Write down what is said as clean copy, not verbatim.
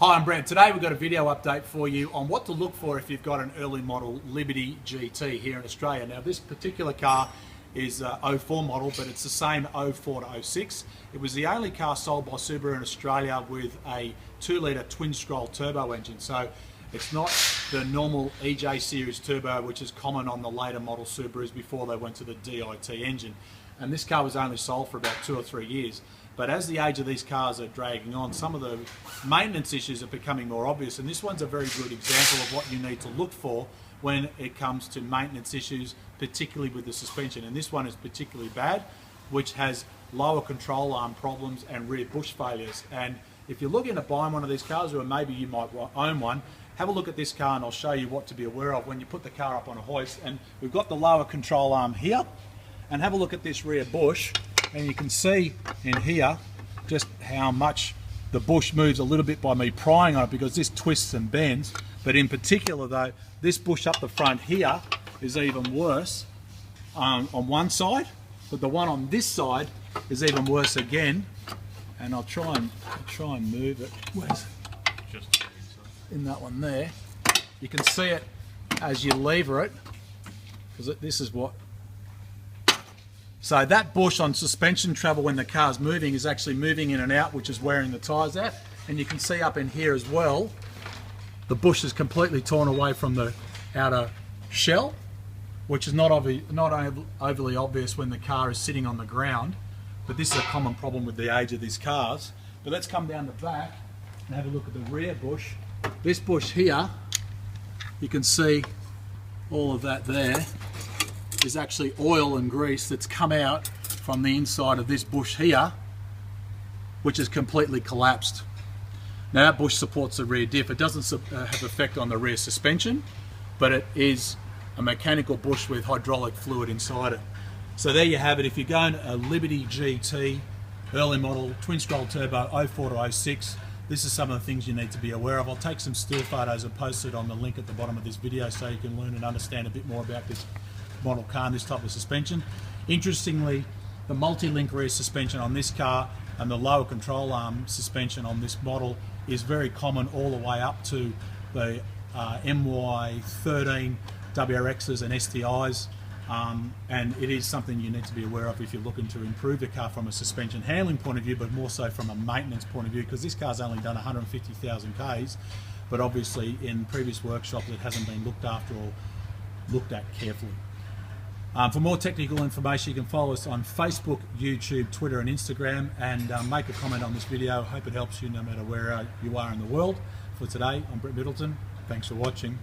Hi, I'm Brent. Today we've got a video update for you on what to look for if you've got an early model Liberty GT here in Australia. Now this particular car is 04 model, but it's the same 04 to 06. It was the only car sold by Subaru in Australia with a 2-litre twin-scroll turbo engine. So it's not the normal EJ series turbo, which is common on the later model Subarus before they went to the DIT engine. And this car was only sold for about 2 or 3 years. But as the age of these cars are dragging on, some of the maintenance issues are becoming more obvious, and this one's a very good example of what you need to look for when it comes to maintenance issues, particularly with the suspension. And this one is particularly bad, which has lower control arm problems and rear bush failures. And if you're looking at buying one of these cars, or maybe you might own one, have a look at this car and I'll show you what to be aware of when you put the car up on a hoist. And we've got the lower control arm here, and have a look at this rear bush. And you can see in here just how much the bush moves a little bit by me prying on it, because this twists and bends. But in particular though, this bush up the front here is even worse on one side, but the one on this side is even worse again. And I'll try and move it. Where's it? Just in that one there. You can see it as you lever it, because this is what. So that bush on suspension travel when the car's moving is actually moving in and out, which is wearing the tyres out. And you can see up in here as well, the bush is completely torn away from the outer shell, which is not overly obvious when the car is sitting on the ground. But this is a common problem with the age of these cars. But let's come down the back and have a look at the rear bush. This bush here, you can see all of that there is actually oil and grease that's come out from the inside of this bush here, which is completely collapsed. Now that bush supports the rear diff. It doesn't have effect on the rear suspension, but it is a mechanical bush with hydraulic fluid inside it. So there you have it. If you're going a Liberty GT, early model, twin scroll turbo, 04 to 06, this is some of the things you need to be aware of. I'll take some still photos and post it on the link at the bottom of this video so you can learn and understand a bit more about this model car and this type of suspension. Interestingly, the multi-link rear suspension on this car and the lower control arm suspension on this model is very common all the way up to the MY13 WRXs and STIs, and it is something you need to be aware of if you're looking to improve the car from a suspension handling point of view, but more so from a maintenance point of view, because this car's only done 150,000 Ks, but obviously in previous workshops it hasn't been looked after or looked at carefully. For more technical information, you can follow us on Facebook, YouTube, Twitter and Instagram, and make a comment on this video. Hope it helps you no matter where you are in the world. For today, I'm Brent Middleton. Thanks for watching.